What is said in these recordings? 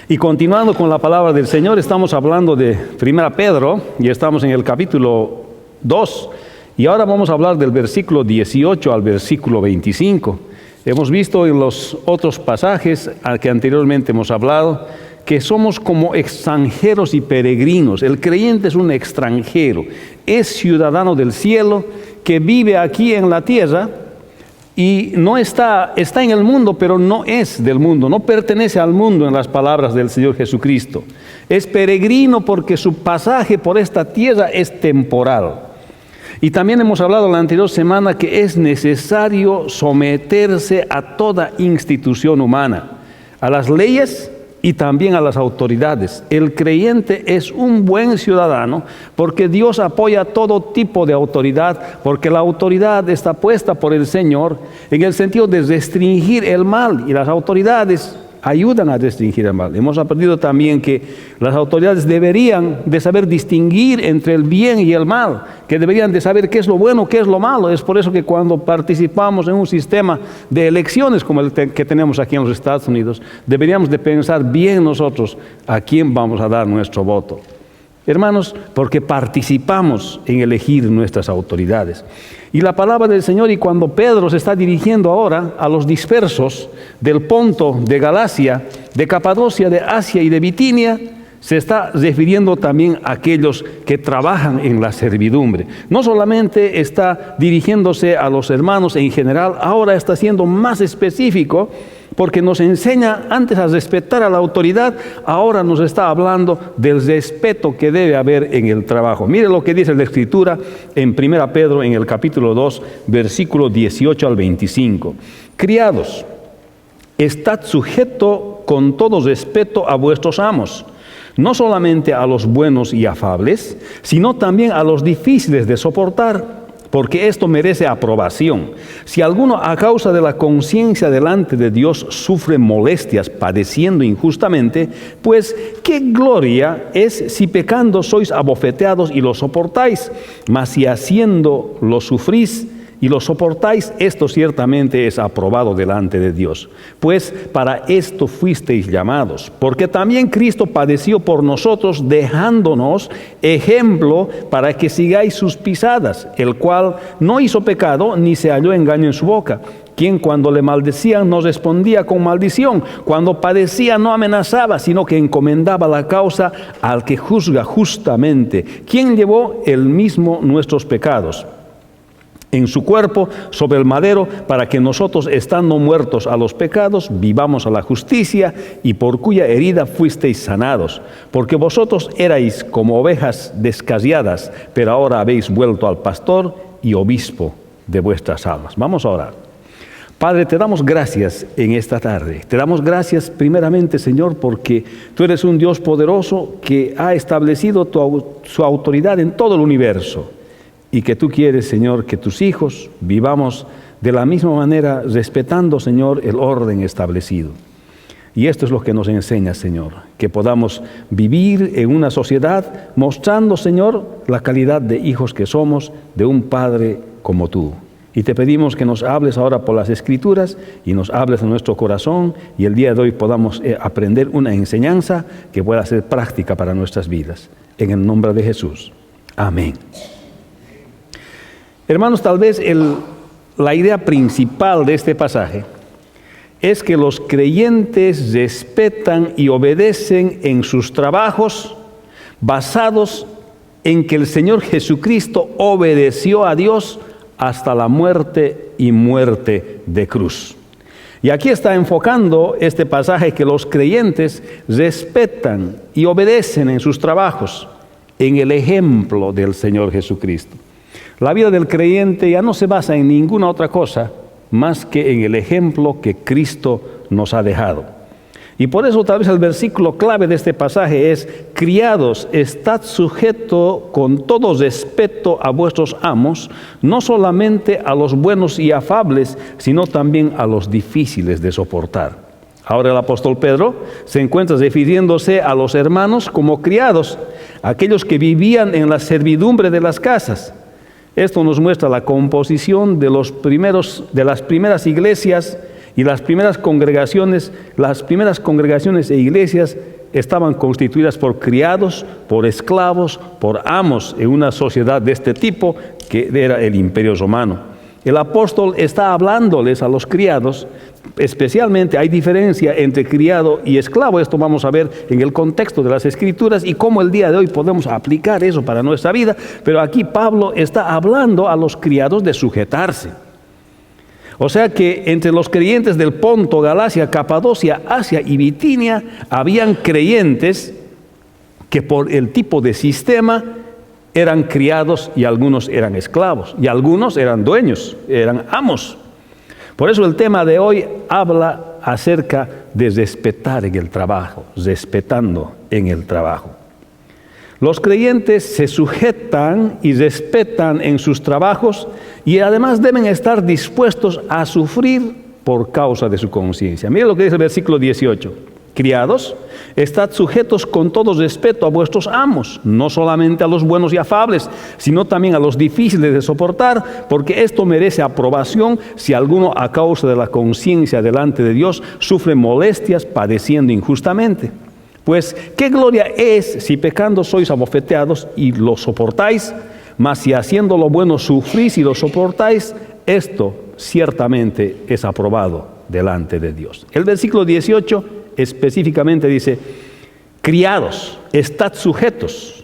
Y continuando con la palabra del Señor, estamos hablando de 1 Pedro y estamos en el capítulo 2 y ahora vamos a hablar del versículo 18 al versículo 25. Hemos visto en los otros pasajes a que anteriormente hemos hablado que somos como extranjeros y peregrinos. El creyente es un extranjero, es ciudadano del cielo que vive aquí en la tierra y no está en el mundo, pero no es del mundo, no pertenece al mundo en las palabras del Señor Jesucristo. Es peregrino porque su pasaje por esta tierra es temporal. Y también hemos hablado la anterior semana que es necesario someterse a toda institución humana, a las leyes y también a las autoridades. El creyente es un buen ciudadano porque Dios apoya todo tipo de autoridad, porque la autoridad está puesta por el Señor en el sentido de restringir el mal y las autoridades ayudan a restringir el mal. Hemos aprendido también que las autoridades deberían de saber distinguir entre el bien y el mal, que deberían de saber qué es lo bueno, qué es lo malo. Es por eso que cuando participamos en un sistema de elecciones como el que tenemos aquí en los Estados Unidos, deberíamos de pensar bien nosotros a quién vamos a dar nuestro voto. Hermanos, porque participamos en elegir nuestras autoridades. Y la palabra del Señor, y cuando Pedro se está dirigiendo ahora a los dispersos del Ponto, de Galacia, de Capadocia, de Asia y de Bitinia, se está refiriendo también a aquellos que trabajan en la servidumbre. No solamente está dirigiéndose a los hermanos en general, ahora está siendo más específico, porque nos enseña antes a respetar a la autoridad, ahora nos está hablando del respeto que debe haber en el trabajo. Mire lo que dice la Escritura en 1 Pedro, en el capítulo 2, versículo 18 al 25. Criados, estad sujeto con todo respeto a vuestros amos, no solamente a los buenos y afables, sino también a los difíciles de soportar, porque esto merece aprobación. Si alguno a causa de la conciencia delante de Dios sufre molestias padeciendo injustamente, pues qué gloria es si pecando sois abofeteados y lo soportáis, mas si haciendo lo sufrís y lo soportáis, esto ciertamente es aprobado delante de Dios. Pues para esto fuisteis llamados, porque también Cristo padeció por nosotros, dejándonos ejemplo para que sigáis sus pisadas, el cual no hizo pecado, ni se halló engaño en su boca, quien cuando le maldecían no respondía con maldición, cuando padecía no amenazaba, sino que encomendaba la causa al que juzga justamente, quien llevó él mismo nuestros pecados en su cuerpo sobre el madero, para que nosotros, estando muertos a los pecados, vivamos a la justicia, y por cuya herida fuisteis sanados. Porque vosotros erais como ovejas descarriadas, pero ahora habéis vuelto al pastor y obispo de vuestras almas. Vamos a orar. Padre, te damos gracias en esta tarde. Te damos gracias primeramente, Señor, porque tú eres un Dios poderoso que ha establecido su autoridad en todo el universo. Y que tú quieres, Señor, que tus hijos vivamos de la misma manera, respetando, Señor, el orden establecido. Y esto es lo que nos enseña, Señor, que podamos vivir en una sociedad mostrando, Señor, la calidad de hijos que somos de un Padre como tú. Y te pedimos que nos hables ahora por las Escrituras y nos hables en nuestro corazón, y el día de hoy podamos aprender una enseñanza que pueda ser práctica para nuestras vidas. En el nombre de Jesús. Amén. Hermanos, tal vez la idea principal de este pasaje es que los creyentes respetan y obedecen en sus trabajos basados en que el Señor Jesucristo obedeció a Dios hasta la muerte y muerte de cruz. Y aquí está enfocando este pasaje que los creyentes respetan y obedecen en sus trabajos en el ejemplo del Señor Jesucristo. La vida del creyente ya no se basa en ninguna otra cosa más que en el ejemplo que Cristo nos ha dejado. Y por eso tal vez el versículo clave de este pasaje es: criados, estad sujeto con todo respeto a vuestros amos, no solamente a los buenos y afables, sino también a los difíciles de soportar. Ahora el apóstol Pedro se encuentra refiriéndose a los hermanos como criados, aquellos que vivían en la servidumbre de las casas. Esto nos muestra la composición de las primeras iglesias y las primeras congregaciones. Las primeras congregaciones e iglesias estaban constituidas por criados, por esclavos, por amos en una sociedad de este tipo que era el Imperio Romano. El apóstol está hablándoles a los criados. Especialmente hay diferencia entre criado y esclavo. Esto vamos a ver en el contexto de las Escrituras y cómo el día de hoy podemos aplicar eso para nuestra vida. Pero aquí Pablo está hablando a los criados de sujetarse. O sea que entre los creyentes del Ponto, Galacia, Capadocia, Asia y Bitinia habían creyentes que por el tipo de sistema eran criados y algunos eran esclavos y algunos eran dueños, eran amos. Por eso el tema de hoy habla acerca de respetar en el trabajo, respetando en el trabajo. Los creyentes se sujetan y respetan en sus trabajos y además deben estar dispuestos a sufrir por causa de su conciencia. Mira lo que dice el versículo 18. Criados, estad sujetos con todo respeto a vuestros amos, no solamente a los buenos y afables, sino también a los difíciles de soportar, porque esto merece aprobación si alguno a causa de la conciencia delante de Dios sufre molestias padeciendo injustamente. Pues, ¿qué gloria es si pecando sois abofeteados y lo soportáis? Mas si haciendo lo bueno sufrís y lo soportáis, esto ciertamente es aprobado delante de Dios. El versículo 18 específicamente dice, criados, estad sujetos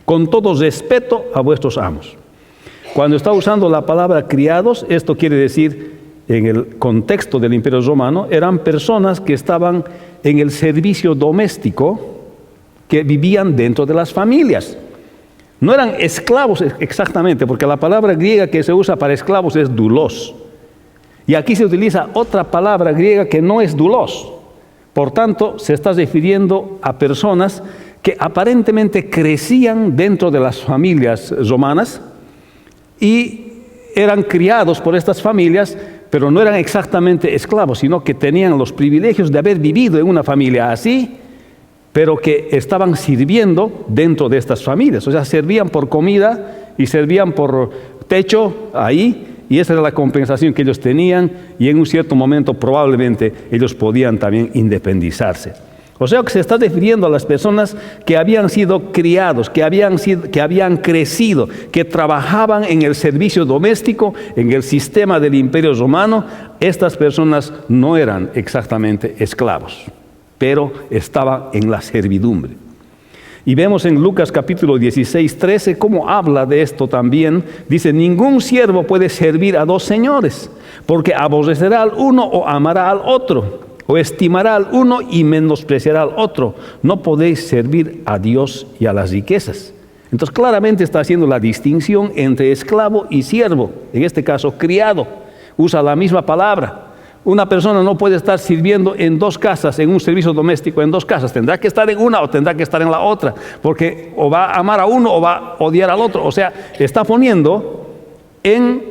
con todo respeto a vuestros amos. Cuando está usando la palabra criados, esto quiere decir, en el contexto del Imperio Romano, eran personas que estaban en el servicio doméstico, que vivían dentro de las familias. No eran esclavos exactamente, porque la palabra griega que se usa para esclavos es doulos. Y aquí se utiliza otra palabra griega que no es doulos. Por tanto, se está refiriendo a personas que aparentemente crecían dentro de las familias romanas y eran criados por estas familias, pero no eran exactamente esclavos, sino que tenían los privilegios de haber vivido en una familia así, pero que estaban sirviendo dentro de estas familias. O sea, servían por comida y servían por techo ahí, y esa era la compensación que ellos tenían, y en un cierto momento probablemente ellos podían también independizarse. O sea que se está refiriendo a las personas que habían sido criados, que habían crecido, que trabajaban en el servicio doméstico, en el sistema del Imperio Romano. Estas personas no eran exactamente esclavos, pero estaban en la servidumbre. Y vemos en Lucas capítulo 16, 13, cómo habla de esto también. Dice, ningún siervo puede servir a dos señores, porque aborrecerá al uno o amará al otro, o estimará al uno y menospreciará al otro. No podéis servir a Dios y a las riquezas. Entonces claramente está haciendo la distinción entre esclavo y siervo, en este caso criado. Usa la misma palabra. Una persona no puede estar sirviendo en dos casas, en un servicio doméstico en dos casas. Tendrá que estar en una o tendrá que estar en la otra, porque o va a amar a uno o va a odiar al otro. O sea, está poniendo en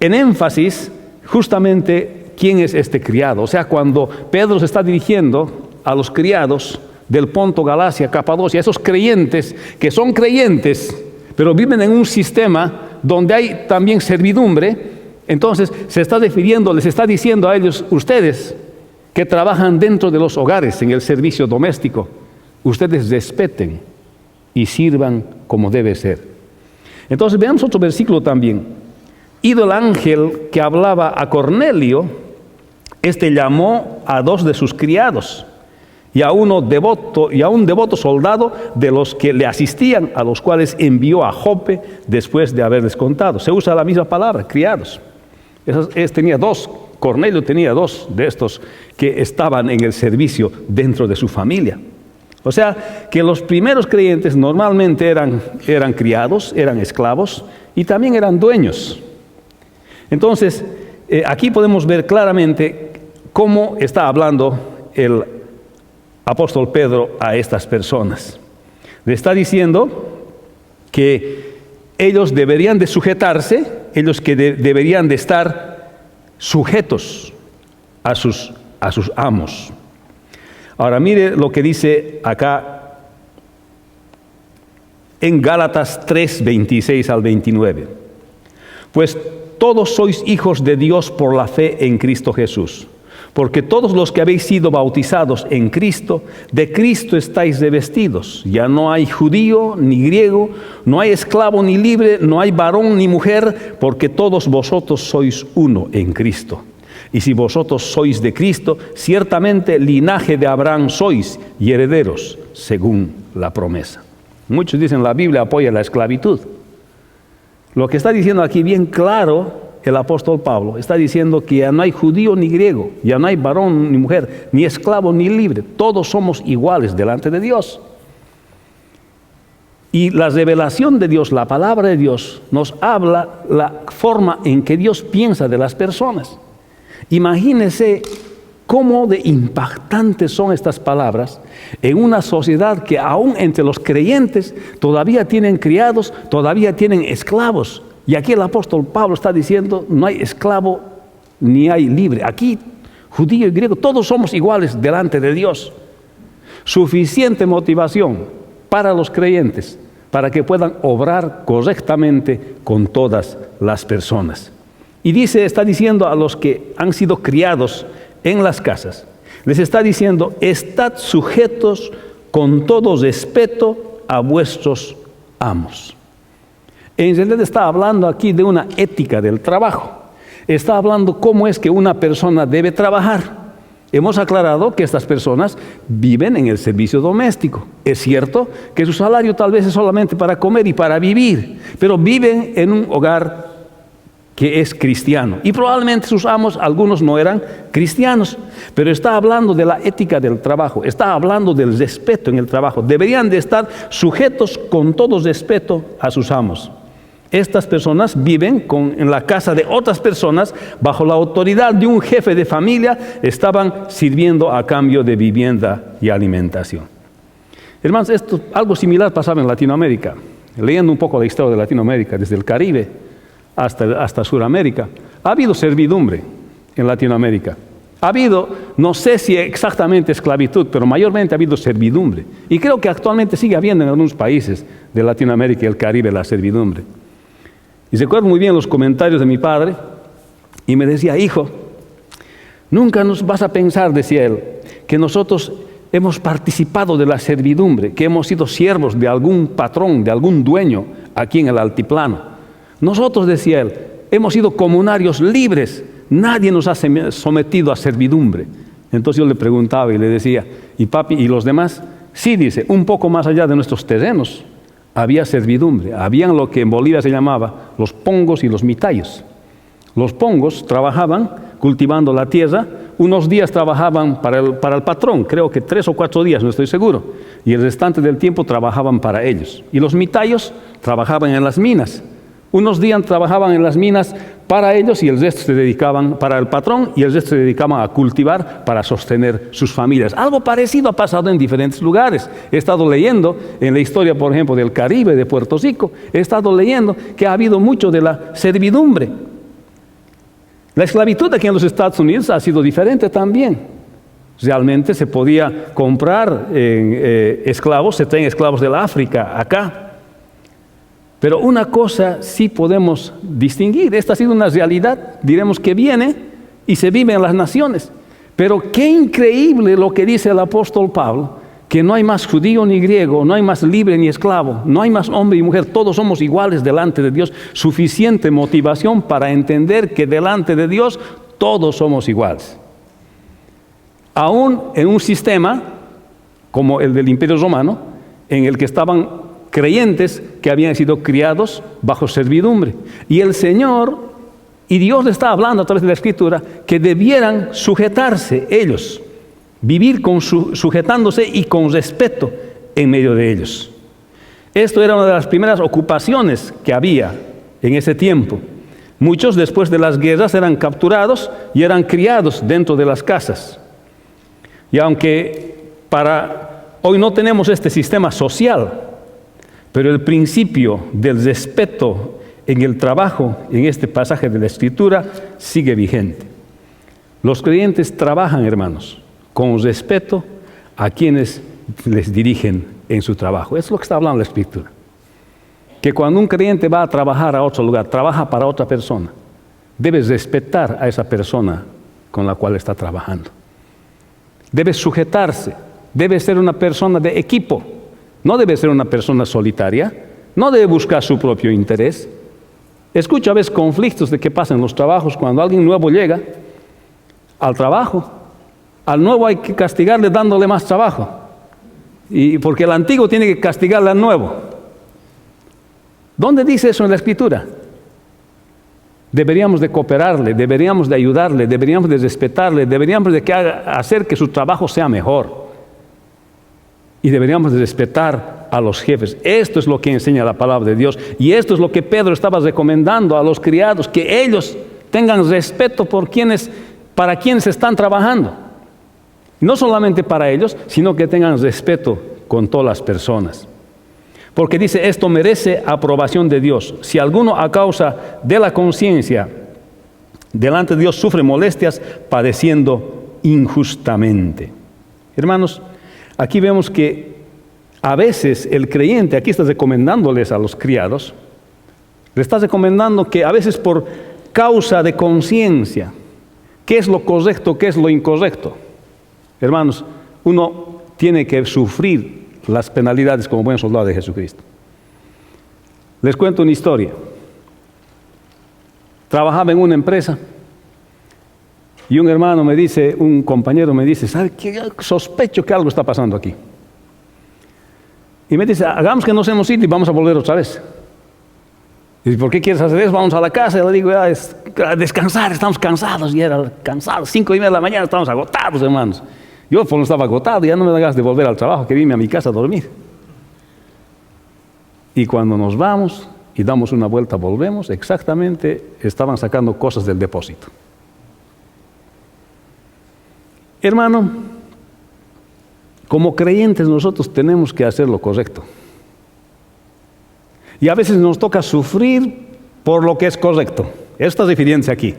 énfasis justamente quién es este criado. O sea, cuando Pedro se está dirigiendo a los criados del Ponto, Galacia, Capadocia, esos creyentes que son creyentes, pero viven en un sistema donde hay también servidumbre. Entonces se está refiriendo, les está diciendo a ellos, ustedes que trabajan dentro de los hogares en el servicio doméstico, ustedes respeten y sirvan como debe ser. Entonces veamos otro versículo también. Ido el ángel que hablaba a Cornelio, este llamó a dos de sus criados y a un devoto soldado de los que le asistían, a los cuales envió a Jope después de haberles contado. Se usa la misma palabra, criados. Tenía dos, Cornelio tenía dos de estos que estaban en el servicio dentro de su familia. O sea, que los primeros creyentes normalmente eran criados, eran esclavos y también eran dueños. Entonces, aquí podemos ver claramente cómo está hablando el apóstol Pedro a estas personas. Le está diciendo que ellos deberían de sujetarse, ellos que deberían de estar sujetos a sus amos. Ahora mire lo que dice acá en Gálatas 3, 26 al 29. Pues todos sois hijos de Dios por la fe en Cristo Jesús. Porque todos los que habéis sido bautizados en Cristo, de Cristo estáis revestidos. Ya no hay judío ni griego, no hay esclavo ni libre, no hay varón ni mujer, porque todos vosotros sois uno en Cristo. Y si vosotros sois de Cristo, ciertamente linaje de Abraham sois y herederos, según la promesa. Muchos dicen la Biblia apoya la esclavitud. Lo que está diciendo aquí bien claro el apóstol Pablo, está diciendo que ya no hay judío ni griego, ya no hay varón ni mujer, ni esclavo ni libre, todos somos iguales delante de Dios. Y la revelación de Dios, la palabra de Dios, nos habla la forma en que Dios piensa de las personas. Imagínense cómo de impactantes son estas palabras en una sociedad que aún entre los creyentes todavía tienen criados, todavía tienen esclavos. Y aquí el apóstol Pablo está diciendo, no hay esclavo ni hay libre. Aquí, judío y griego, todos somos iguales delante de Dios. Suficiente motivación para los creyentes, para que puedan obrar correctamente con todas las personas. Y está diciendo a los que han sido criados en las casas, les está diciendo, estad sujetos con todo respeto a vuestros amos. En realidad está hablando aquí de una ética del trabajo. Está hablando cómo es que una persona debe trabajar. Hemos aclarado que estas personas viven en el servicio doméstico. Es cierto que su salario tal vez es solamente para comer y para vivir, pero viven en un hogar que es cristiano. Y probablemente sus amos, algunos no eran cristianos, pero está hablando de la ética del trabajo, está hablando del respeto en el trabajo. Deberían de estar sujetos con todo respeto a sus amos. Estas personas viven en la casa de otras personas, bajo la autoridad de un jefe de familia, estaban sirviendo a cambio de vivienda y alimentación. Hermanos, algo similar pasaba en Latinoamérica. Leyendo un poco la historia de Latinoamérica, desde el Caribe hasta Sudamérica, ha habido servidumbre en Latinoamérica. Ha habido, no sé si exactamente esclavitud, pero mayormente ha habido servidumbre. Y creo que actualmente sigue habiendo en algunos países de Latinoamérica y el Caribe la servidumbre. Y recuerdo muy bien los comentarios de mi padre, y me decía, hijo, nunca nos vas a pensar, decía él, que nosotros hemos participado de la servidumbre, que hemos sido siervos de algún patrón, de algún dueño aquí en el altiplano. Nosotros, decía él, hemos sido comunarios libres, nadie nos ha sometido a servidumbre. Entonces yo le preguntaba y le decía, ¿y papi, y los demás? Sí, dice, un poco más allá de nuestros terrenos había servidumbre, habían lo que en Bolivia se llamaba los pongos y los mitayos. Los pongos trabajaban cultivando la tierra, unos días trabajaban para el patrón, creo que 3 o 4 días, no estoy seguro, y el restante del tiempo trabajaban para ellos. Y los mitayos trabajaban en las minas. Unos días trabajaban en las minas para ellos y el resto se dedicaban para el patrón y el resto se dedicaban a cultivar para sostener sus familias. Algo parecido ha pasado en diferentes lugares. He estado leyendo en la historia, por ejemplo, del Caribe, de Puerto Rico, he estado leyendo que ha habido mucho de la servidumbre. La esclavitud aquí en los Estados Unidos ha sido diferente también. Realmente se podía comprar esclavos, se traen esclavos de la África acá. Pero una cosa sí podemos distinguir, esta ha sido una realidad, diremos que viene y se vive en las naciones. Pero qué increíble lo que dice el apóstol Pablo, que no hay más judío ni griego, no hay más libre ni esclavo, no hay más hombre y mujer, todos somos iguales delante de Dios. Suficiente motivación para entender que delante de Dios todos somos iguales. Aún en un sistema como el del Imperio Romano, en el que estaban creyentes que habían sido criados bajo servidumbre. Y el Señor y Dios le está hablando a través de la Escritura que debieran sujetarse ellos, vivir sujetándose y con respeto en medio de ellos. Esto era una de las primeras ocupaciones que había en ese tiempo. Muchos después de las guerras eran capturados y eran criados dentro de las casas. Y aunque hoy no tenemos este sistema social, pero el principio del respeto en el trabajo, en este pasaje de la Escritura, sigue vigente. Los creyentes trabajan, hermanos, con respeto a quienes les dirigen en su trabajo. Es lo que está hablando la Escritura. que cuando un creyente va a trabajar a otro lugar, trabaja para otra persona, debes respetar a esa persona con la cual está trabajando. Debe sujetarse, debe ser una persona de equipo, no debe ser una persona solitaria, no debe buscar su propio interés. Escucho a veces conflictos de que pasan en los trabajos cuando alguien nuevo llega al trabajo. Al nuevo hay que castigarle dándole más trabajo, y porque el antiguo tiene que castigarle al nuevo. ¿Dónde dice eso en la Escritura? Deberíamos de cooperarle, deberíamos de ayudarle, deberíamos de respetarle, deberíamos de hacer que su trabajo sea mejor. Y deberíamos de respetar a los jefes. Esto es lo que enseña la palabra de Dios. Y esto es lo que Pedro estaba recomendando a los criados, que ellos tengan respeto para quienes están trabajando. No solamente para ellos, sino que tengan respeto con todas las personas. Porque dice, esto merece aprobación de Dios. Si alguno a causa de la conciencia delante de Dios sufre molestias, padeciendo injustamente. Hermanos, aquí vemos que a veces el creyente, aquí está recomendándoles a los criados, le está recomendando que a veces por causa de conciencia, ¿qué es lo correcto, qué es lo incorrecto? Hermanos, uno tiene que sufrir las penalidades como buen soldado de Jesucristo. Les cuento una historia. Trabajaba en una empresa y un hermano me dice, un compañero me dice, ¿sabe qué? Sospecho que algo está pasando aquí. Y me dice, hagamos que nos hemos ido y vamos a volver otra vez. Y dice, ¿por qué quieres hacer eso? Vamos a la casa. Y le digo, es a descansar, estamos cansados. Y era cansado, 5:30 de la mañana, estamos agotados, hermanos. Yo pues, estaba agotado, ya no me da ganas de volver al trabajo, que vine a mi casa a dormir. Y cuando nos vamos y damos una vuelta, volvemos, exactamente estaban sacando cosas del depósito. Hermano, como creyentes nosotros tenemos que hacer lo correcto. Y a veces nos toca sufrir por lo que es correcto. Esto es diferencia aquí.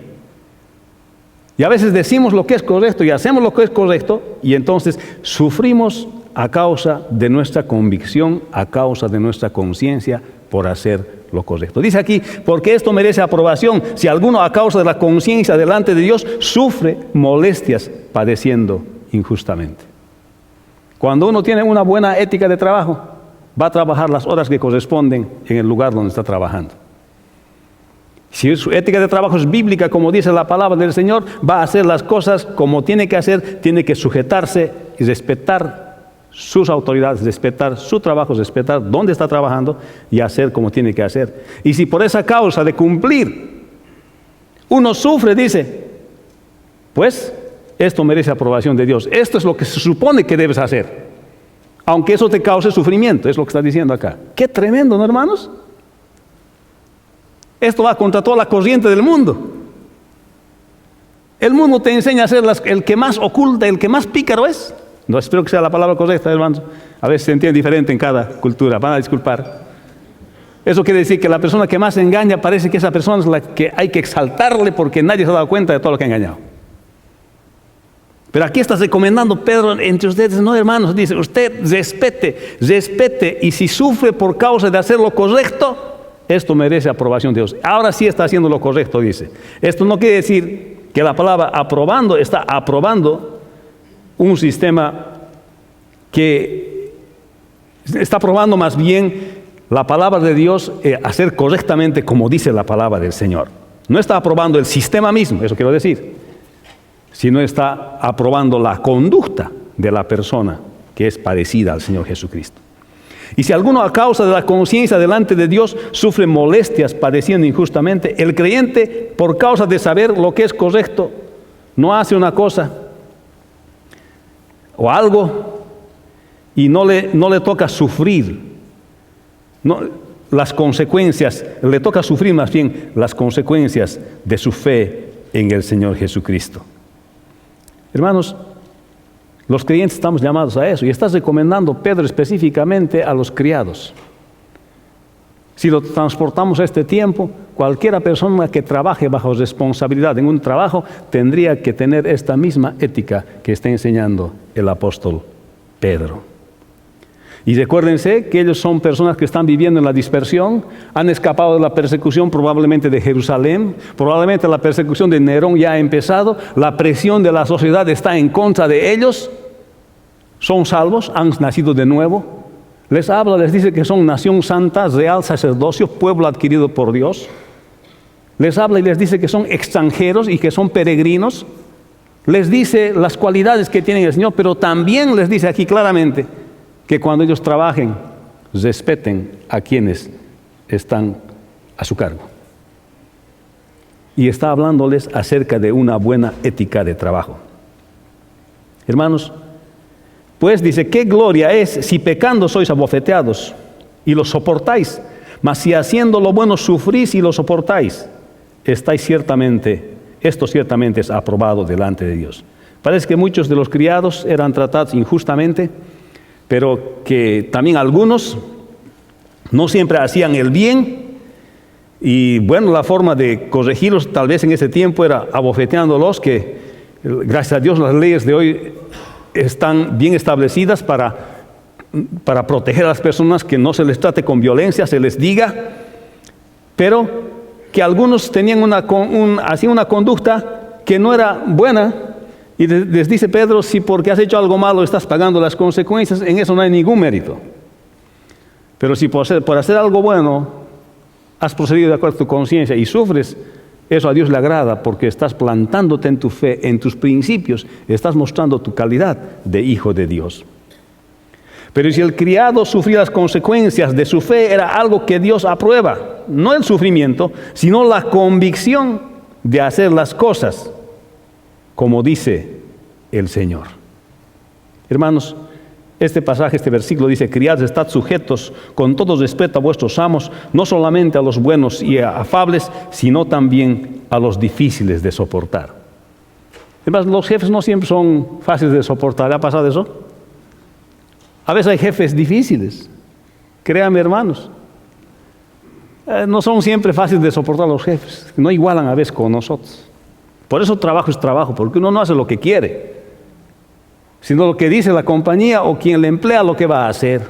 Y a veces decimos lo que es correcto y hacemos lo que es correcto y entonces sufrimos a causa de nuestra convicción, a causa de nuestra conciencia por hacer lo correcto. Dice aquí, porque esto merece aprobación si alguno a causa de la conciencia delante de Dios sufre molestias padeciendo injustamente. Cuando uno tiene una buena ética de trabajo, va a trabajar las horas que corresponden en el lugar donde está trabajando. Si su ética de trabajo es bíblica, como dice la palabra del Señor, va a hacer las cosas como tiene que hacer, tiene que sujetarse y respetar sus autoridades, respetar su trabajo, respetar dónde está trabajando y hacer como tiene que hacer. Y si por esa causa de cumplir uno sufre, dice, pues esto merece aprobación de Dios. Esto es lo que se supone que debes hacer, aunque eso te cause sufrimiento, es lo que está diciendo acá. Qué tremendo, ¿no, hermanos? Esto va contra toda la corriente del mundo. El mundo te enseña a ser el que más oculta, el que más pícaro es. No espero que sea la palabra correcta, hermanos. A veces se entiende diferente en cada cultura, van a disculpar. Eso quiere decir que la persona que más engaña parece que esa persona es la que hay que exaltarle porque nadie se ha dado cuenta de todo lo que ha engañado. Pero aquí está recomendando Pedro entre ustedes, no, hermanos, dice, usted respete, y si sufre por causa de hacer lo correcto, esto merece aprobación de Dios. Ahora sí está haciendo lo correcto, dice. Esto no quiere decir que la palabra aprobando está aprobando un sistema que está aprobando más bien la palabra de Dios, hacer correctamente como dice la palabra del Señor. No está aprobando el sistema mismo, eso quiero decir, sino está aprobando la conducta de la persona que es parecida al Señor Jesucristo. Y si alguno a causa de la conciencia delante de Dios sufre molestias padeciendo injustamente, el creyente por causa de saber lo que es correcto no hace una cosa o algo y no le toca sufrir las consecuencias, le toca sufrir más bien las consecuencias de su fe en el Señor Jesucristo. Hermanos, los creyentes estamos llamados a eso, y está recomendando Pedro específicamente a los criados. Si lo transportamos a este tiempo, cualquiera persona que trabaje bajo responsabilidad en un trabajo tendría que tener esta misma ética que está enseñando el apóstol Pedro. Y recuérdense que ellos son personas que están viviendo en la dispersión, han escapado de la persecución probablemente de Jerusalén, probablemente la persecución de Nerón ya ha empezado, la presión de la sociedad está en contra de ellos, son salvos, han nacido de nuevo. Les habla, les dice que son nación santa, real sacerdocio, pueblo adquirido por Dios. Les habla y les dice que son extranjeros y que son peregrinos. Les dice las cualidades que tiene el Señor, pero también les dice aquí claramente que cuando ellos trabajen, respeten a quienes están a su cargo. Y está hablándoles acerca de una buena ética de trabajo. Hermanos, pues dice, ¿qué gloria es si pecando sois abofeteados y lo soportáis? Mas si haciendo lo bueno sufrís y lo soportáis, esto ciertamente es aprobado delante de Dios. Parece que muchos de los criados eran tratados injustamente, pero que también algunos no siempre hacían el bien, y bueno, la forma de corregirlos tal vez en ese tiempo era abofeteándolos, que gracias a Dios las leyes de hoy están bien establecidas para proteger a las personas, que no se les trate con violencia, se les diga, pero que algunos tenían hacían una conducta que no era buena. Y les dice Pedro, si porque has hecho algo malo estás pagando las consecuencias, en eso no hay ningún mérito. Pero si por hacer algo bueno has procedido de acuerdo a tu conciencia y sufres, eso a Dios le agrada, porque estás plantándote en tu fe, en tus principios, estás mostrando tu calidad de hijo de Dios. Pero si el criado sufría las consecuencias de su fe, era algo que Dios aprueba, no el sufrimiento, sino la convicción de hacer las cosas como dice el Señor. Hermanos, este pasaje, este versículo dice, criados, estad sujetos con todo respeto a vuestros amos, no solamente a los buenos y afables, sino también a los difíciles de soportar. Además, los jefes no siempre son fáciles de soportar. ¿Ha pasado eso? A veces hay jefes difíciles. Créanme, hermanos. No son siempre fáciles de soportar los jefes. No igualan a veces con nosotros. Por eso trabajo es trabajo, porque uno no hace lo que quiere, sino lo que dice la compañía o quien le emplea lo que va a hacer.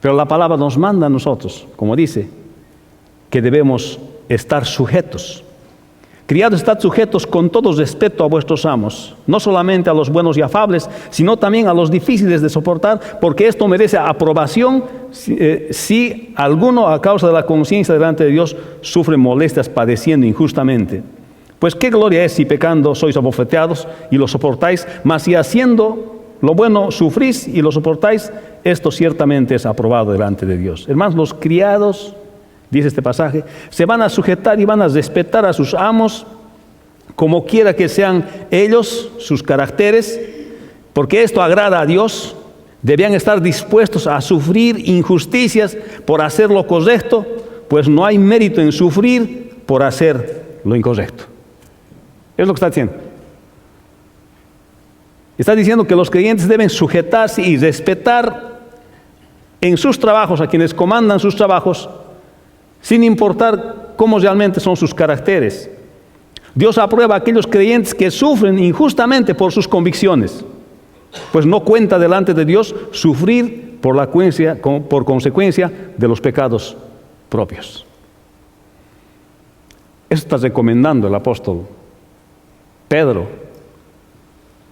Pero la palabra nos manda a nosotros, como dice, que debemos estar sujetos. Criados, estad sujetos con todo respeto a vuestros amos, no solamente a los buenos y afables, sino también a los difíciles de soportar, porque esto merece aprobación si alguno a causa de la conciencia delante de Dios sufre molestias padeciendo injustamente. Pues qué gloria es si pecando sois abofeteados y lo soportáis, mas si haciendo lo bueno sufrís y lo soportáis, esto ciertamente es aprobado delante de Dios. Hermanos, los criados, dice este pasaje, se van a sujetar y van a respetar a sus amos, como quiera que sean ellos, sus caracteres, porque esto agrada a Dios. Debían estar dispuestos a sufrir injusticias por hacer lo correcto, pues no hay mérito en sufrir por hacer lo incorrecto. Es lo que está diciendo. Está diciendo que los creyentes deben sujetarse y respetar en sus trabajos a quienes comandan sus trabajos, sin importar cómo realmente son sus caracteres. Dios aprueba a aquellos creyentes que sufren injustamente por sus convicciones, pues no cuenta delante de Dios sufrir por consecuencia de los pecados propios. Eso está recomendando el apóstol Pedro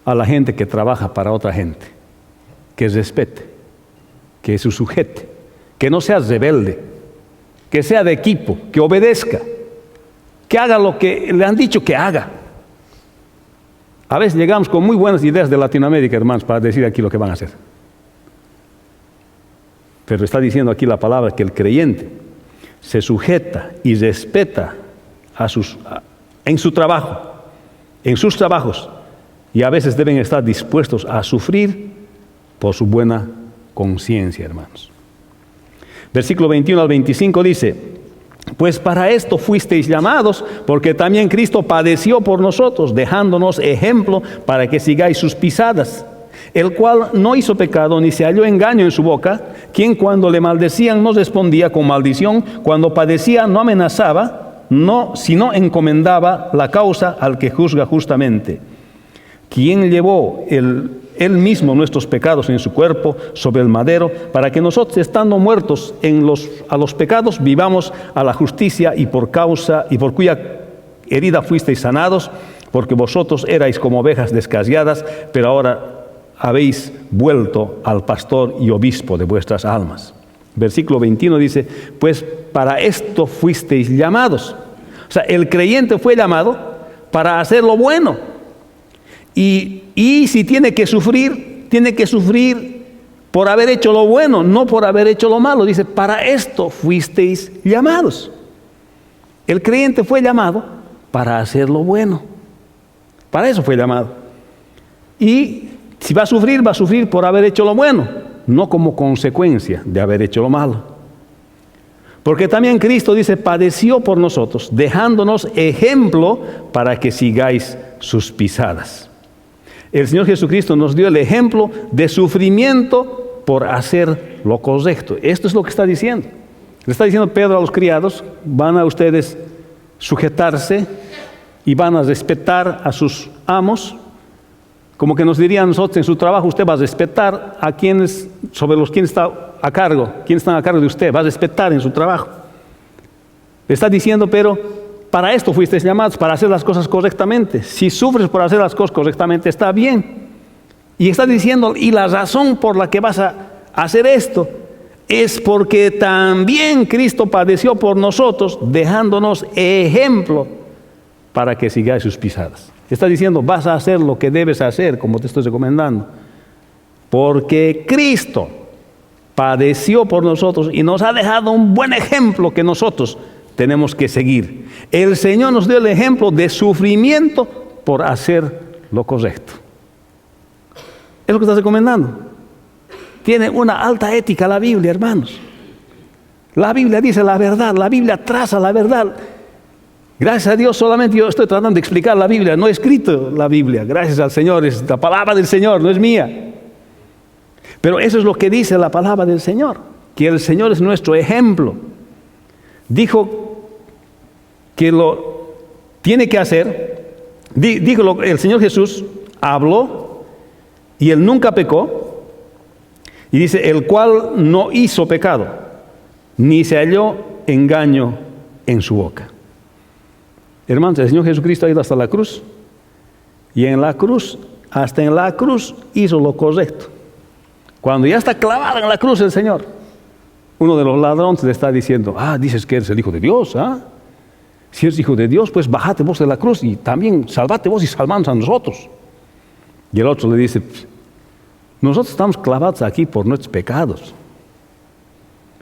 a la gente que trabaja para otra gente, que respete, que se sujete, que no sea rebelde, que sea de equipo, que obedezca, que haga lo que le han dicho que haga. A veces llegamos con muy buenas ideas de Latinoamérica, hermanos, para decir aquí lo que van a hacer. Pero está diciendo aquí la palabra que el creyente se sujeta y respeta en su trabajo, en sus trabajos, y a veces deben estar dispuestos a sufrir por su buena conciencia, hermanos. Versículo 21 al 25 dice: pues para esto fuisteis llamados, porque también Cristo padeció por nosotros, dejándonos ejemplo para que sigáis sus pisadas, el cual no hizo pecado ni se halló engaño en su boca, quien cuando le maldecían no respondía con maldición, cuando padecía no amenazaba, sino encomendaba la causa al que juzga justamente, quien llevó Él mismo nuestros pecados en su cuerpo sobre el madero, para que nosotros, estando muertos a los pecados, vivamos a la justicia, y por cuya herida fuisteis sanados, porque vosotros erais como ovejas descarriadas, pero ahora habéis vuelto al pastor y obispo de vuestras almas. Versículo 21 dice, pues para esto fuisteis llamados. O sea, el creyente fue llamado para hacer lo bueno. Y si tiene que sufrir por haber hecho lo bueno, no por haber hecho lo malo. Dice, para esto fuisteis llamados. El creyente fue llamado para hacer lo bueno. Para eso fue llamado. Y si va a sufrir por haber hecho lo bueno, no como consecuencia de haber hecho lo malo. Porque también Cristo, dice, padeció por nosotros, dejándonos ejemplo para que sigáis sus pisadas. El Señor Jesucristo nos dio el ejemplo de sufrimiento por hacer lo correcto. Esto es lo que está diciendo. Le está diciendo Pedro a los criados, van a ustedes sujetarse y van a respetar a sus amos, como que nos dirían nosotros en su trabajo, usted va a respetar a quienes, sobre los quienes está a cargo, quienes están a cargo de usted, va a respetar en su trabajo. Le está diciendo, pero para esto fuisteis llamados, para hacer las cosas correctamente. Si sufres por hacer las cosas correctamente, está bien. Y está diciendo, y la razón por la que vas a hacer esto es porque también Cristo padeció por nosotros, dejándonos ejemplo para que sigáis sus pisadas. Está diciendo, vas a hacer lo que debes hacer, como te estoy recomendando. Porque Cristo padeció por nosotros y nos ha dejado un buen ejemplo que nosotros tenemos que seguir. El Señor nos dio el ejemplo de sufrimiento por hacer lo correcto. Es lo que está recomendando. Tiene una alta ética la Biblia, hermanos. La Biblia dice la verdad, la Biblia traza la verdad. Gracias a Dios, solamente yo estoy tratando de explicar la Biblia, no he escrito la Biblia. Gracias al Señor, es la palabra del Señor, no es mía. Pero eso es lo que dice la palabra del Señor, que el Señor es nuestro ejemplo. Dijo que lo tiene que hacer, dijo el Señor Jesús, habló, y Él nunca pecó, y dice, el cual no hizo pecado, ni se halló engaño en su boca. Hermanos, el Señor Jesucristo ha ido hasta la cruz, y hasta en la cruz hizo lo correcto. Cuando ya está clavado en la cruz el Señor, uno de los ladrones le está diciendo, dices que eres el Hijo de Dios, Si eres Hijo de Dios, pues bájate vos de la cruz y también salvate vos y salvanos a nosotros. Y el otro le dice, nosotros estamos clavados aquí por nuestros pecados.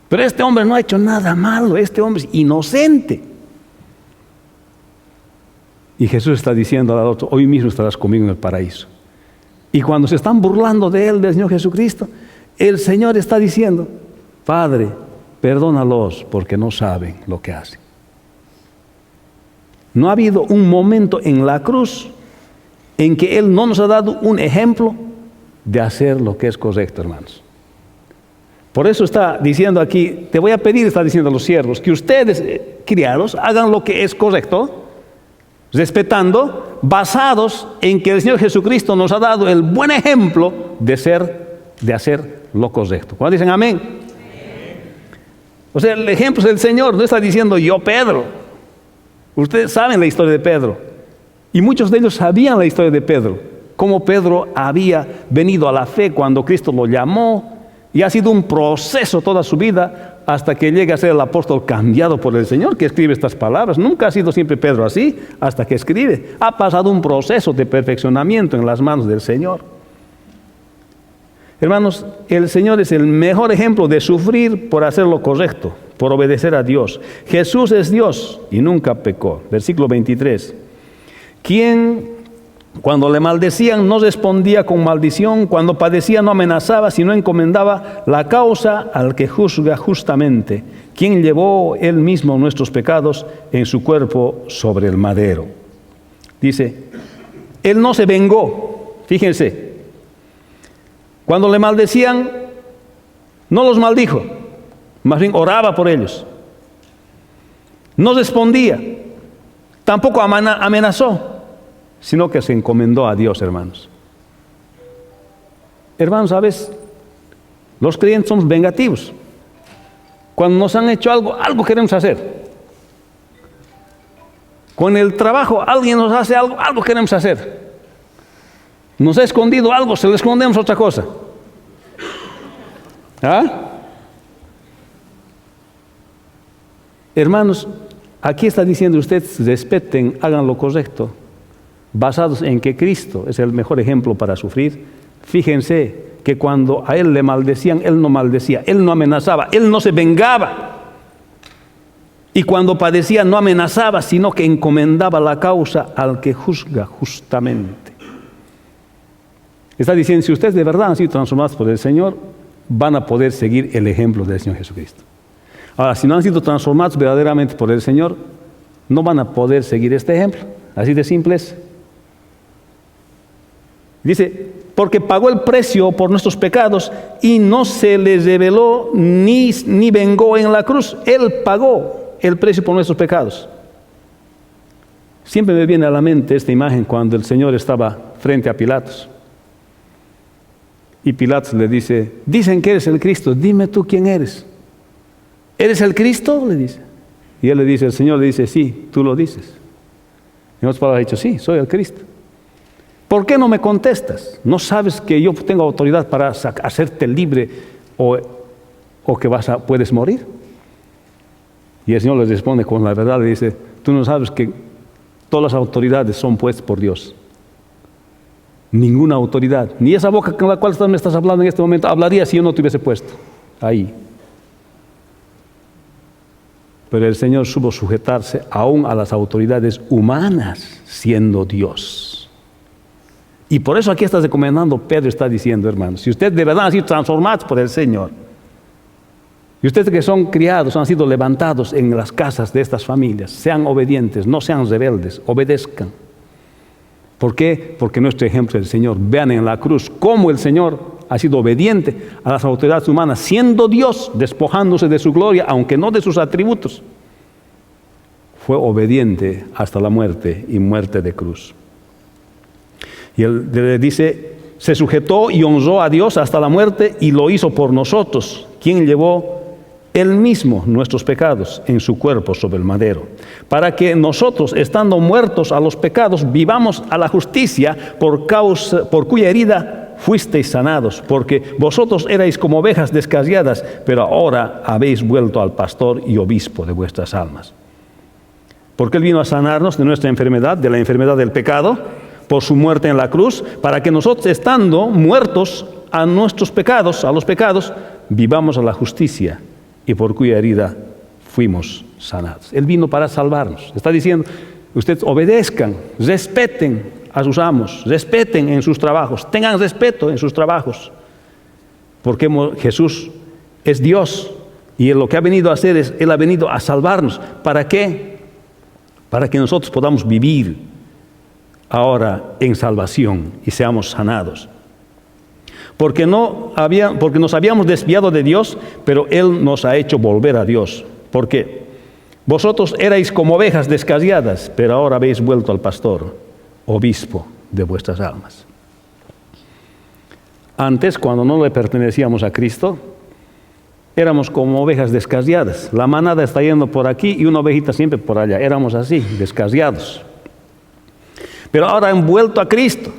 Pero este hombre no ha hecho nada malo, este hombre es inocente. Y Jesús está diciendo al otro, hoy mismo estarás conmigo en el paraíso. Y cuando se están burlando de él, del Señor Jesucristo, el Señor está diciendo, Padre, perdónalos porque no saben lo que hacen. No ha habido un momento en la cruz en que Él no nos ha dado un ejemplo de hacer lo que es correcto, hermanos. Por eso está diciendo aquí, te voy a pedir, está diciendo a los siervos, que ustedes, criados, hagan lo que es correcto, respetando, basados en que el Señor Jesucristo nos ha dado el buen ejemplo de hacer lo correcto. ¿Cuándo dicen amén? Amén? O sea, el ejemplo es el Señor, no está diciendo yo, Pedro. Ustedes saben la historia de Pedro, y muchos de ellos sabían la historia de Pedro, cómo Pedro había venido a la fe cuando Cristo lo llamó, y ha sido un proceso toda su vida hasta que llegue a ser el apóstol cambiado por el Señor, que escribe estas palabras. Nunca ha sido siempre Pedro así, hasta que escribe. Ha pasado un proceso de perfeccionamiento en las manos del Señor. Hermanos, el Señor es el mejor ejemplo de sufrir por hacer lo correcto, por obedecer a Dios. Jesús es Dios y nunca pecó. Versículo 23. ¿Quién, cuando le maldecían, no respondía con maldición? Cuando padecía, no amenazaba, sino encomendaba la causa al que juzga justamente, quien llevó él mismo nuestros pecados en su cuerpo sobre el madero. Dice, él no se vengó. Fíjense, cuando le maldecían, no los maldijo, más bien oraba por ellos. No respondía, tampoco amenazó, sino que se encomendó a Dios, hermanos. Hermanos, a veces los creyentes somos vengativos. Cuando nos han hecho algo, algo queremos hacer. Con el trabajo, alguien nos hace algo, algo queremos hacer. Nos ha escondido algo, se le escondemos otra cosa. ¿Ah? Hermanos, aquí está diciendo ustedes, respeten, hagan lo correcto, basados en que Cristo es el mejor ejemplo para sufrir. Fíjense que cuando a Él le maldecían, Él no maldecía, Él no amenazaba, Él no se vengaba. Y cuando padecía no amenazaba, sino que encomendaba la causa al que juzga justamente. Está diciendo, si ustedes de verdad han sido transformados por el Señor, van a poder seguir el ejemplo del Señor Jesucristo. Ahora, si no han sido transformados verdaderamente por el Señor, no van a poder seguir este ejemplo. Así de simple es. Dice, porque pagó el precio por nuestros pecados y no se les reveló ni vengó en la cruz. Él pagó el precio por nuestros pecados. Siempre me viene a la mente esta imagen cuando el Señor estaba frente a Pilatos. Y Pilatos le dice, dicen que eres el Cristo, dime tú quién eres. ¿Eres el Cristo? Le dice. Y él le dice, el Señor le dice, sí, tú lo dices. En otras palabras, ha dicho, sí, soy el Cristo. ¿Por qué no me contestas? ¿No sabes que yo tengo autoridad para hacerte libre o que puedes morir? Y el Señor le responde con la verdad, le dice, tú no sabes que todas las autoridades son puestas por Dios. Ninguna autoridad, ni esa boca con la cual me estás hablando en este momento, hablaría si yo no te hubiese puesto ahí. Pero el Señor supo sujetarse aún a las autoridades humanas, siendo Dios. Y por eso aquí está recomendando, Pedro está diciendo, hermanos, si ustedes de verdad han sido transformados por el Señor, y ustedes que son criados, han sido levantados en las casas de estas familias, sean obedientes, no sean rebeldes, obedezcan. ¿Por qué? Porque nuestro ejemplo es el Señor. Vean en la cruz cómo el Señor ha sido obediente a las autoridades humanas, siendo Dios, despojándose de su gloria, aunque no de sus atributos. Fue obediente hasta la muerte y muerte de cruz. Y él le dice, se sujetó y honró a Dios hasta la muerte y lo hizo por nosotros, quien llevó Él mismo nuestros pecados en su cuerpo sobre el madero, para que nosotros, estando muertos a los pecados, vivamos a la justicia, por cuya herida fuisteis sanados, porque vosotros erais como ovejas descarriadas, pero ahora habéis vuelto al pastor y obispo de vuestras almas. Porque Él vino a sanarnos de nuestra enfermedad, de la enfermedad del pecado, por su muerte en la cruz, para que nosotros, estando muertos a nuestros pecados, a los pecados, vivamos a la justicia, y por cuya herida fuimos sanados. Él vino para salvarnos. Está diciendo, ustedes obedezcan, respeten a sus amos, respeten en sus trabajos, tengan respeto en sus trabajos, porque Jesús es Dios, y lo que ha venido a hacer es, Él ha venido a salvarnos. ¿Para qué? Para que nosotros podamos vivir ahora en salvación y seamos sanados. Porque nos habíamos desviado de Dios, pero Él nos ha hecho volver a Dios. ¿Por qué? Vosotros erais como ovejas descarriadas, pero ahora habéis vuelto al pastor, obispo de vuestras almas. Antes, cuando no le pertenecíamos a Cristo, éramos como ovejas descarriadas. La manada está yendo por aquí y una ovejita siempre por allá. Éramos así, descarriados. Pero ahora han vuelto a Cristo,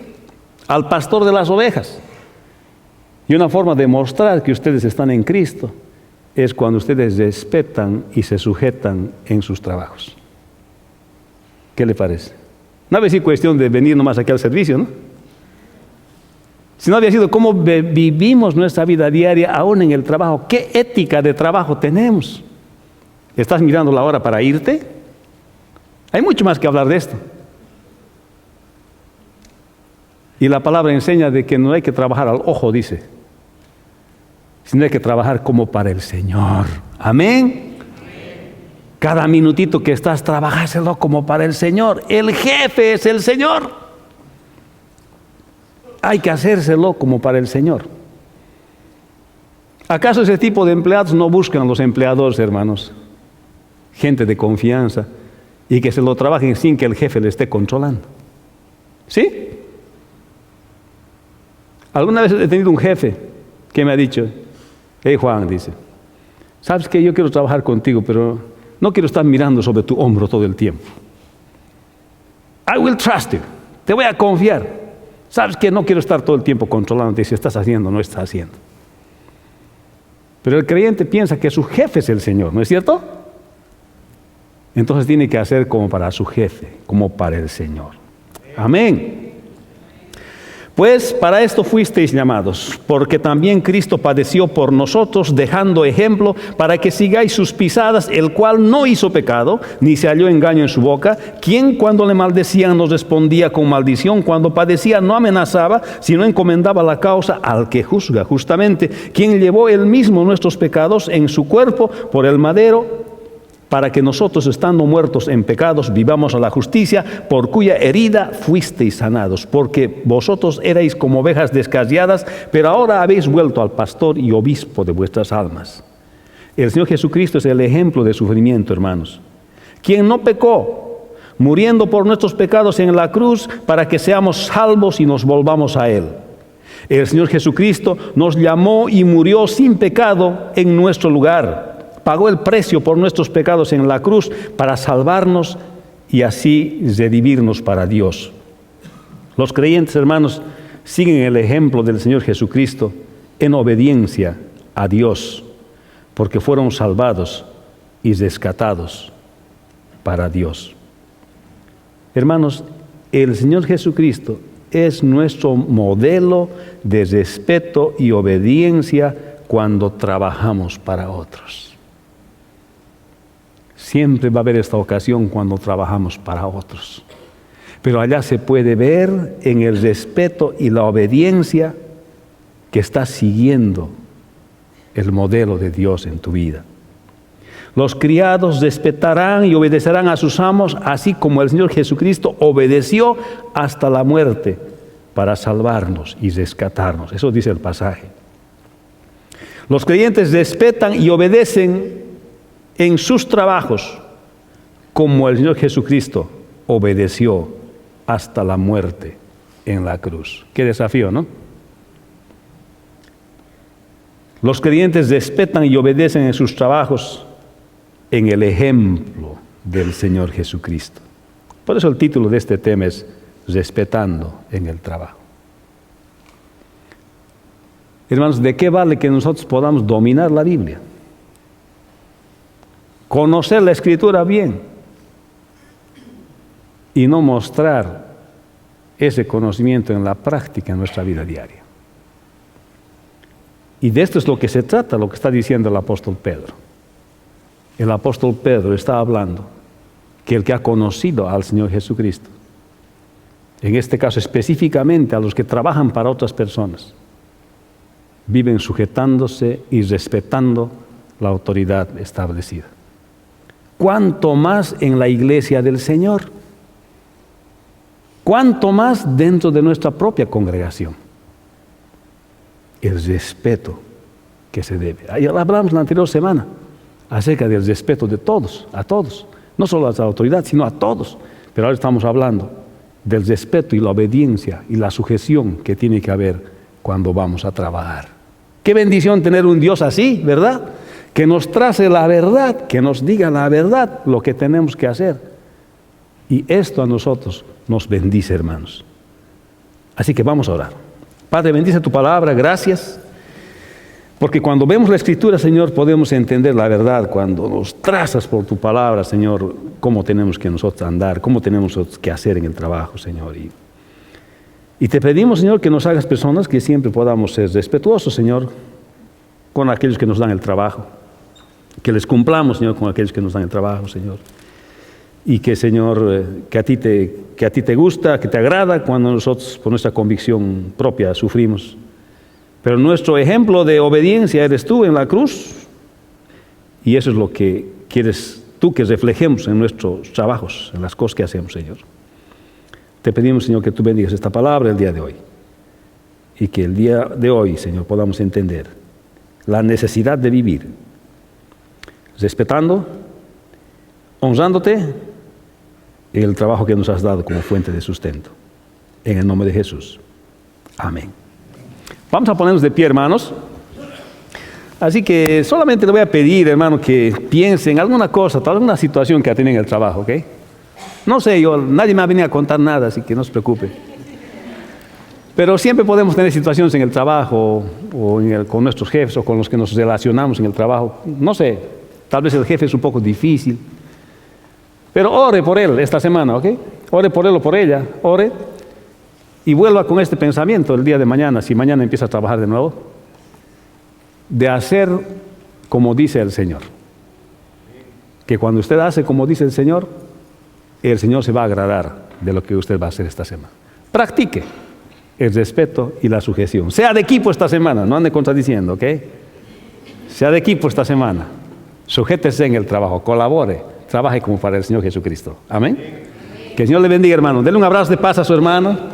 al pastor de las ovejas. Y una forma de mostrar que ustedes están en Cristo es cuando ustedes respetan y se sujetan en sus trabajos. ¿Qué le parece? No había sido cuestión de venir nomás aquí al servicio, ¿no? Sino había sido cómo vivimos nuestra vida diaria aún en el trabajo. ¿Qué ética de trabajo tenemos? ¿Estás mirando la hora para irte? Hay mucho más que hablar de esto. Y la palabra enseña de que no hay que trabajar al ojo, dice, sino hay que trabajar como para el Señor. Amén. Cada minutito que estás, trabajárselo como para el Señor. El jefe es el Señor. Hay que hacérselo como para el Señor. ¿Acaso ese tipo de empleados no buscan los empleadores, hermanos? Gente de confianza y que se lo trabajen sin que el jefe le esté controlando. ¿Sí? Alguna vez he tenido un jefe que me ha dicho, hey Juan, dice, sabes que yo quiero trabajar contigo, pero no quiero estar mirando sobre tu hombro todo el tiempo. I will trust you. Te voy a confiar. Sabes que no quiero estar todo el tiempo controlándote si estás haciendo o no estás haciendo. Pero el creyente piensa que su jefe es el Señor, ¿no es cierto? Entonces tiene que hacer como para su jefe, como para el Señor. Amén. Pues para esto fuisteis llamados, porque también Cristo padeció por nosotros, dejando ejemplo para que sigáis sus pisadas, el cual no hizo pecado, ni se halló engaño en su boca, quien cuando le maldecían nos respondía con maldición, cuando padecía no amenazaba, sino encomendaba la causa al que juzga justamente, quien llevó él mismo nuestros pecados en su cuerpo por el madero, para que nosotros, estando muertos en pecados, vivamos a la justicia, por cuya herida fuisteis sanados, porque vosotros erais como ovejas descarriadas, pero ahora habéis vuelto al pastor y obispo de vuestras almas. El Señor Jesucristo es el ejemplo de sufrimiento, hermanos. Quien no pecó, muriendo por nuestros pecados en la cruz, para que seamos salvos y nos volvamos a Él. El Señor Jesucristo nos llamó y murió sin pecado en nuestro lugar. Pagó el precio por nuestros pecados en la cruz para salvarnos y así redimirnos para Dios. Los creyentes, hermanos, siguen el ejemplo del Señor Jesucristo en obediencia a Dios, porque fueron salvados y rescatados para Dios. Hermanos, el Señor Jesucristo es nuestro modelo de respeto y obediencia cuando trabajamos para otros. Siempre va a haber esta ocasión cuando trabajamos para otros. Pero allá se puede ver en el respeto y la obediencia que estás siguiendo el modelo de Dios en tu vida. Los criados respetarán y obedecerán a sus amos, así como el Señor Jesucristo obedeció hasta la muerte para salvarnos y rescatarnos. Eso dice el pasaje. Los creyentes respetan y obedecen en sus trabajos, como el Señor Jesucristo obedeció hasta la muerte en la cruz. Qué desafío, ¿no? Los creyentes respetan y obedecen en sus trabajos en el ejemplo del Señor Jesucristo. Por eso el título de este tema es Respetando en el trabajo. Hermanos, ¿de qué vale que nosotros podamos dominar la Biblia? Conocer la Escritura bien y no mostrar ese conocimiento en la práctica en nuestra vida diaria. Y de esto es lo que se trata, lo que está diciendo el apóstol Pedro. El apóstol Pedro está hablando que el que ha conocido al Señor Jesucristo, en este caso específicamente a los que trabajan para otras personas, viven sujetándose y respetando la autoridad establecida. ¿Cuánto más en la iglesia del Señor? ¿Cuánto más dentro de nuestra propia congregación? El respeto que se debe. Ayer hablamos la anterior semana acerca del respeto de todos, a todos. No solo a las autoridades, sino a todos. Pero ahora estamos hablando del respeto y la obediencia y la sujeción que tiene que haber cuando vamos a trabajar. Qué bendición tener un Dios así, ¿verdad? Que nos trace la verdad, que nos diga la verdad, lo que tenemos que hacer. Y esto a nosotros nos bendice, hermanos. Así que vamos a orar. Padre, bendice tu palabra, gracias. Porque cuando vemos la Escritura, Señor, podemos entender la verdad. Cuando nos trazas por tu palabra, Señor, cómo tenemos que nosotros andar, cómo tenemos que hacer en el trabajo, Señor. Y te pedimos, Señor, que nos hagas personas que siempre podamos ser respetuosos, Señor, con aquellos que nos dan el trabajo. Que les cumplamos, Señor, con aquellos que nos dan el trabajo, Señor. Y que, Señor, que a ti te gusta, que te agrada cuando nosotros, por nuestra convicción propia, sufrimos. Pero nuestro ejemplo de obediencia eres tú en la cruz. Y eso es lo que quieres tú que reflejemos en nuestros trabajos, en las cosas que hacemos, Señor. Te pedimos, Señor, que tú bendigas esta palabra el día de hoy. Y que el día de hoy, Señor, podamos entender la necesidad de vivir respetando, honrándote el trabajo que nos has dado como fuente de sustento. En el nombre de Jesús. Amén. Vamos a ponernos de pie, hermanos. Así que solamente le voy a pedir, hermano, que piense en alguna cosa, tal vez una situación que ha tenido en el trabajo, ¿ok? No sé, nadie me ha venido a contar nada, así que no se preocupe. Pero siempre podemos tener situaciones en el trabajo, o con nuestros jefes, o con los que nos relacionamos en el trabajo. No sé, tal vez el jefe es un poco difícil. Pero ore por él esta semana, ¿ok? Ore por él o por ella, ore. Y vuelva con este pensamiento el día de mañana, si mañana empieza a trabajar de nuevo, de hacer como dice el Señor. Que cuando usted hace como dice el Señor se va a agradar de lo que usted va a hacer esta semana. Practique el respeto y la sujeción. Sea de equipo esta semana, no ande contradiciendo, ¿ok? Sea de equipo esta semana. Sujétese en el trabajo, colabore, trabaje como para el Señor Jesucristo. Amén. Que el Señor le bendiga, hermano. Denle un abrazo de paz a su hermano.